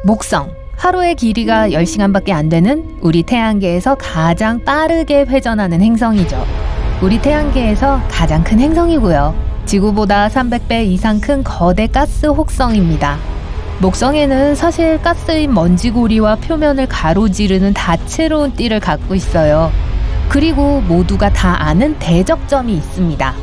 목성, 하루의 길이가 10시간밖에 안 되는 우리 태양계에서 가장 빠르게 회전하는 행성이죠. 우리 태양계에서 가장 큰 행성이고요. 지구보다 300배 이상 큰 거대 가스 혹성입니다. 목성에는 사실 가스인 먼지고리와 표면을 가로지르는 다채로운 띠를 갖고 있어요. 그리고 모두가 다 아는 대적점이 있습니다.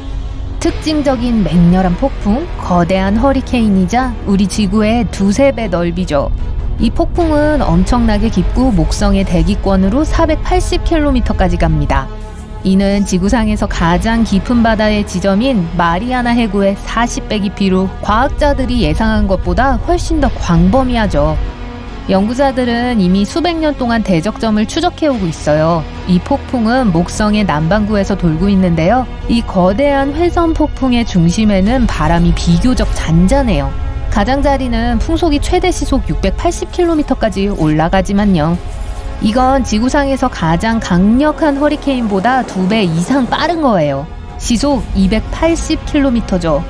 특징적인 맹렬한 폭풍, 거대한 허리케인이자 우리 지구의 2~3배 넓이죠. 이 폭풍은 엄청나게 깊고 목성의 대기권으로 480km까지 갑니다. 이는 지구상에서 가장 깊은 바다의 지점인 마리아나 해구의 40배 깊이로 과학자들이 예상한 것보다 훨씬 더 광범위하죠. 연구자들은 이미 수백 년 동안 대적점을 추적해오고 있어요. 이 폭풍은 목성의 남반구에서 돌고 있는데요. 이 거대한 회선 폭풍의 중심에는 바람이 비교적 잔잔해요. 가장자리는 풍속이 최대 시속 680km까지 올라가지만요. 이건 지구상에서 가장 강력한 허리케인보다 2배 이상 빠른 거예요. 시속 280km죠.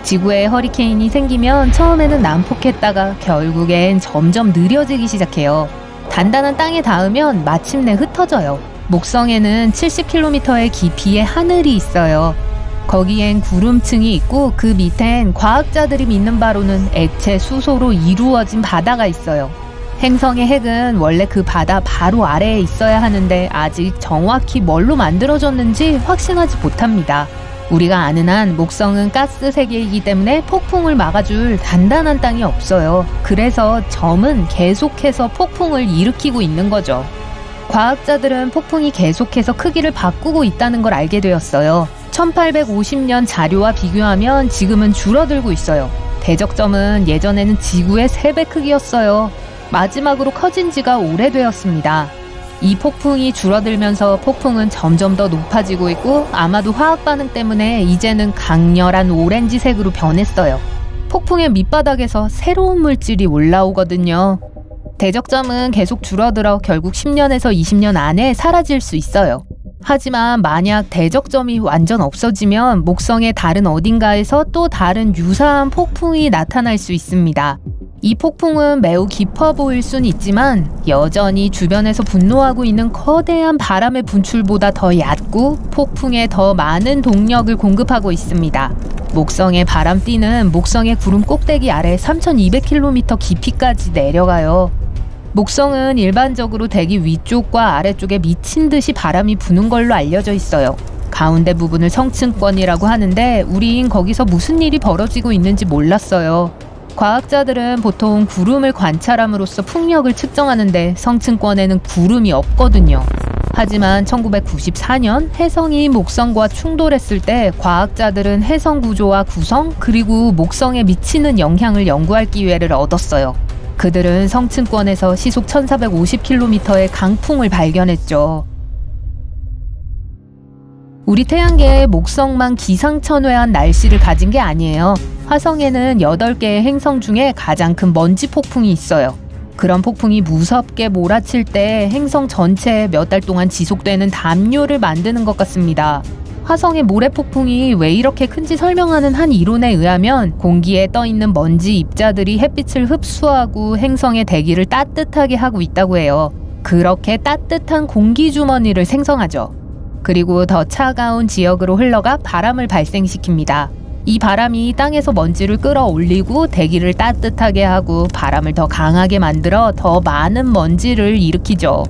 지구에 허리케인이 생기면 처음에는 난폭했다가 결국엔 점점 느려지기 시작해요. 단단한 땅에 닿으면 마침내 흩어져요. 목성에는 70km의 깊이의 하늘이 있어요. 거기엔 구름층이 있고 그 밑엔 과학자들이 믿는 바로는 액체 수소로 이루어진 바다가 있어요. 행성의 핵은 원래 그 바다 바로 아래에 있어야 하는데 아직 정확히 뭘로 만들어졌는지 확신하지 못합니다. 우리가 아는 한 목성은 가스 세계이기 때문에 폭풍을 막아줄 단단한 땅이 없어요. 그래서 점은 계속해서 폭풍을 일으키고 있는 거죠. 과학자들은 폭풍이 계속해서 크기를 바꾸고 있다는 걸 알게 되었어요. 1850년 자료와 비교하면 지금은 줄어들고 있어요. 대적점은 예전에는 지구의 3배 크기였어요. 마지막으로 커진 지가 오래되었습니다. 이 폭풍이 줄어들면서 폭풍은 점점 더 높아지고 있고 아마도 화학 반응 때문에 이제는 강렬한 오렌지색으로 변했어요. 폭풍의 밑바닥에서 새로운 물질이 올라오거든요. 대적점은 계속 줄어들어 결국 10년에서 20년 안에 사라질 수 있어요. 하지만 만약 대적점이 완전 없어지면 목성의 다른 어딘가에서 또 다른 유사한 폭풍이 나타날 수 있습니다. 이 폭풍은 매우 깊어 보일 순 있지만 여전히 주변에서 분노하고 있는 거대한 바람의 분출보다 더 얕고 폭풍에 더 많은 동력을 공급하고 있습니다. 목성의 바람띠는 목성의 구름 꼭대기 아래 3200km 깊이까지 내려가요. 목성은 일반적으로 대기 위쪽과 아래쪽에 미친 듯이 바람이 부는 걸로 알려져 있어요. 가운데 부분을 성층권이라고 하는데 우린 거기서 무슨 일이 벌어지고 있는지 몰랐어요. 과학자들은 보통 구름을 관찰함으로써 풍력을 측정하는데 성층권에는 구름이 없거든요. 하지만 1994년 혜성이 목성과 충돌했을 때 과학자들은 혜성 구조와 구성 그리고 목성에 미치는 영향을 연구할 기회를 얻었어요. 그들은 성층권에서 시속 1450km의 강풍을 발견했죠. 우리 태양계의 목성만 기상천외한 날씨를 가진 게 아니에요. 화성에는 8개의 행성 중에 가장 큰 먼지 폭풍이 있어요. 그런 폭풍이 무섭게 몰아칠 때 행성 전체에 몇 달 동안 지속되는 담요를 만드는 것 같습니다. 화성의 모래폭풍이 왜 이렇게 큰지 설명하는 한 이론에 의하면 공기에 떠있는 먼지 입자들이 햇빛을 흡수하고 행성의 대기를 따뜻하게 하고 있다고 해요. 그렇게 따뜻한 공기주머니를 생성하죠. 그리고 더 차가운 지역으로 흘러가 바람을 발생시킵니다. 이 바람이 땅에서 먼지를 끌어올리고 대기를 따뜻하게 하고 바람을 더 강하게 만들어 더 많은 먼지를 일으키죠.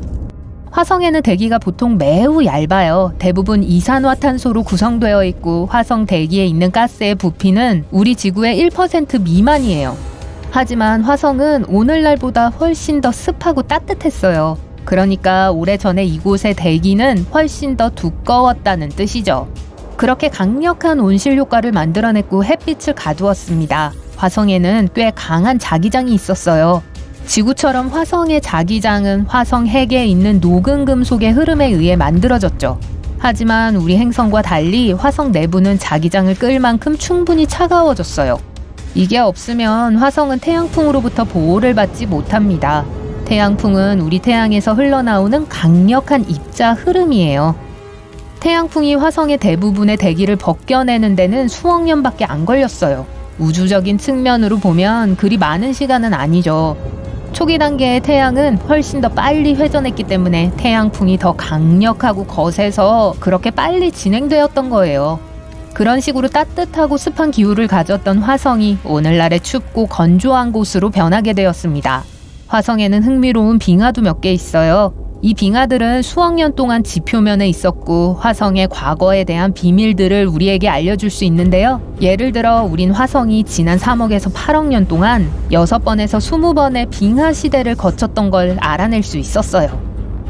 화성에는 대기가 보통 매우 얇아요. 대부분 이산화탄소로 구성되어 있고 화성 대기에 있는 가스의 부피는 우리 지구의 1% 미만이에요. 하지만 화성은 오늘날보다 훨씬 더 습하고 따뜻했어요. 그러니까 오래전에 이곳의 대기는 훨씬 더 두꺼웠다는 뜻이죠. 그렇게 강력한 온실 효과를 만들어냈고 햇빛을 가두었습니다. 화성에는 꽤 강한 자기장이 있었어요. 지구처럼 화성의 자기장은 화성 핵에 있는 녹은 금속의 흐름에 의해 만들어졌죠. 하지만 우리 행성과 달리 화성 내부는 자기장을 끌 만큼 충분히 차가워졌어요. 이게 없으면 화성은 태양풍으로부터 보호를 받지 못합니다. 태양풍은 우리 태양에서 흘러나오는 강력한 입자 흐름이에요. 태양풍이 화성의 대부분의 대기를 벗겨내는 데는 수억 년밖에 안 걸렸어요. 우주적인 측면으로 보면 그리 많은 시간은 아니죠. 초기 단계의 태양은 훨씬 더 빨리 회전했기 때문에 태양풍이 더 강력하고 거세서 그렇게 빨리 진행되었던 거예요. 그런 식으로 따뜻하고 습한 기후를 가졌던 화성이 오늘날의 춥고 건조한 곳으로 변하게 되었습니다. 화성에는 흥미로운 빙하도 몇 개 있어요. 이 빙하들은 수억 년 동안 지표면에 있었고 화성의 과거에 대한 비밀들을 우리에게 알려줄 수 있는데요. 예를 들어 우린 화성이 지난 3억에서 8억 년 동안 6번에서 20번의 빙하 시대를 거쳤던 걸 알아낼 수 있었어요.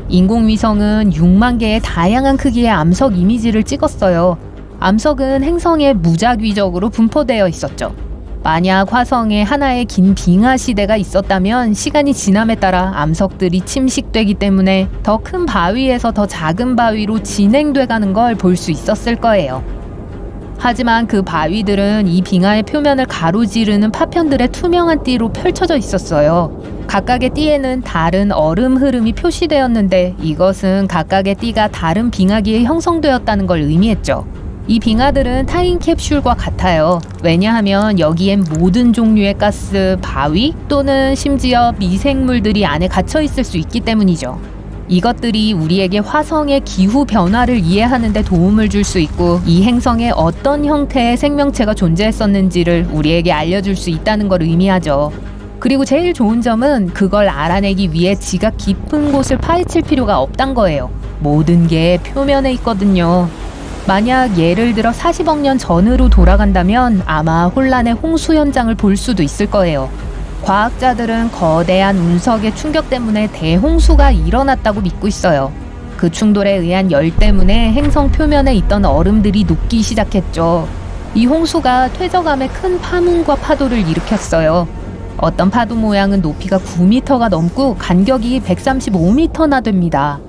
인공위성은 6만 개의 다양한 크기의 암석 이미지를 찍었어요. 암석은 행성에 무작위적으로 분포되어 있었죠. 만약 화성에 하나의 긴 빙하 시대가 있었다면 시간이 지남에 따라 암석들이 침식되기 때문에 더 큰 바위에서 더 작은 바위로 진행돼 가는 걸 볼 수 있었을 거예요. 하지만 그 바위들은 이 빙하의 표면을 가로지르는 파편들의 투명한 띠로 펼쳐져 있었어요. 각각의 띠에는 다른 얼음 흐름이 표시되었는데 이것은 각각의 띠가 다른 빙하기에 형성되었다는 걸 의미했죠. 이 빙하들은 타임캡슐과 같아요. 왜냐하면 여기엔 모든 종류의 가스, 바위 또는 심지어 미생물들이 안에 갇혀 있을 수 있기 때문이죠. 이것들이 우리에게 화성의 기후 변화를 이해하는 데 도움을 줄 수 있고 이 행성에 어떤 형태의 생명체가 존재했었는지를 우리에게 알려줄 수 있다는 걸 의미하죠. 그리고 제일 좋은 점은 그걸 알아내기 위해 지각 깊은 곳을 파헤칠 필요가 없단 거예요. 모든 게 표면에 있거든요. 만약 예를 들어 40억 년 전으로 돌아간다면 아마 혼란의 홍수 현장을 볼 수도 있을 거예요. 과학자들은 거대한 운석의 충격 때문에 대홍수가 일어났다고 믿고 있어요. 그 충돌에 의한 열 때문에 행성 표면에 있던 얼음들이 녹기 시작했죠. 이 홍수가 퇴적암에 큰 파문과 파도를 일으켰어요. 어떤 파도 모양은 높이가 9m가 넘고 간격이 135m나 됩니다.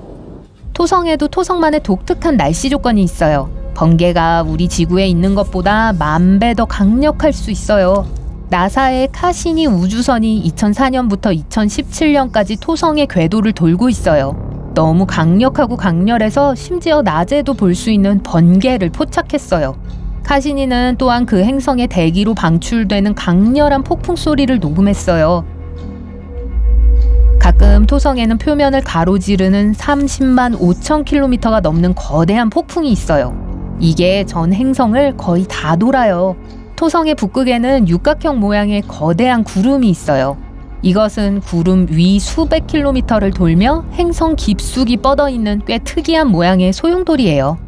토성에도 토성만의 독특한 날씨 조건이 있어요. 번개가 우리 지구에 있는 것보다 10,000배 더 강력할 수 있어요. 나사의 카시니 우주선이 2004년부터 2017년까지 토성의 궤도를 돌고 있어요. 너무 강력하고 강렬해서 심지어 낮에도 볼 수 있는 번개를 포착했어요. 카시니는 또한 그 행성의 대기로 방출되는 강렬한 폭풍 소리를 녹음했어요. 가끔 토성에는 표면을 가로지르는 30만 5천 킬로미터가 넘는 거대한 폭풍이 있어요. 이게 전 행성을 거의 다 돌아요. 토성의 북극에는 육각형 모양의 거대한 구름이 있어요. 이것은 구름 위 수백 킬로미터를 돌며 행성 깊숙이 뻗어있는 꽤 특이한 모양의 소용돌이에요.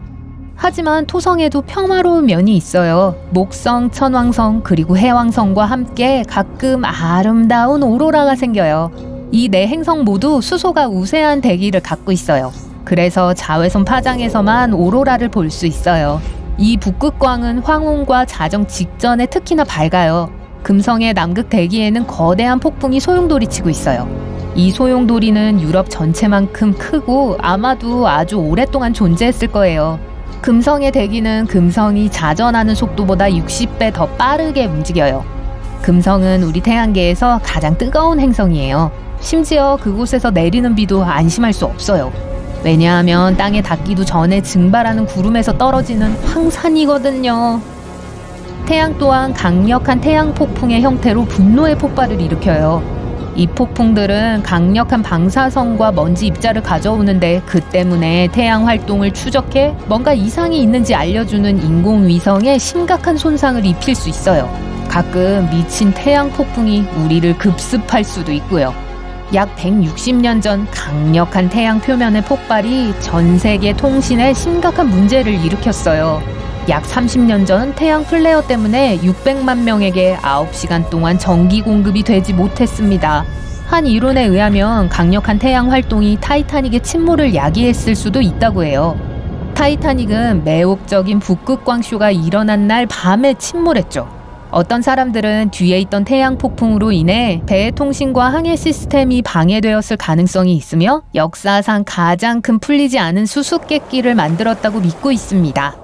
하지만 토성에도 평화로운 면이 있어요. 목성, 천왕성, 그리고 해왕성과 함께 가끔 아름다운 오로라가 생겨요. 이 네 행성 모두 수소가 우세한 대기를 갖고 있어요. 그래서 자외선 파장에서만 오로라를 볼 수 있어요. 이 북극광은 황혼과 자정 직전에 특히나 밝아요. 금성의 남극 대기에는 거대한 폭풍이 소용돌이 치고 있어요. 이 소용돌이는 유럽 전체만큼 크고 아마도 아주 오랫동안 존재했을 거예요. 금성의 대기는 금성이 자전하는 속도보다 60배 더 빠르게 움직여요. 금성은 우리 태양계에서 가장 뜨거운 행성이에요. 심지어 그곳에서 내리는 비도 안심할 수 없어요. 왜냐하면 땅에 닿기도 전에 증발하는 구름에서 떨어지는 황산이거든요. 태양 또한 강력한 태양 폭풍의 형태로 분노의 폭발을 일으켜요. 이 폭풍들은 강력한 방사선과 먼지 입자를 가져오는데 그 때문에 태양 활동을 추적해 뭔가 이상이 있는지 알려주는 인공위성에 심각한 손상을 입힐 수 있어요. 가끔 미친 태양 폭풍이 우리를 급습할 수도 있고요. 약 160년 전 강력한 태양 표면의 폭발이 전 세계 통신에 심각한 문제를 일으켰어요. 약 30년 전 태양 플레어 때문에 600만 명에게 9시간 동안 전기 공급이 되지 못했습니다. 한 이론에 의하면 강력한 태양 활동이 타이타닉의 침몰을 야기했을 수도 있다고 해요. 타이타닉은 매혹적인 북극광쇼가 일어난 날 밤에 침몰했죠. 어떤 사람들은 뒤에 있던 태양 폭풍으로 인해 배의 통신과 항해 시스템이 방해되었을 가능성이 있으며 역사상 가장 큰 풀리지 않은 수수께끼를 만들었다고 믿고 있습니다.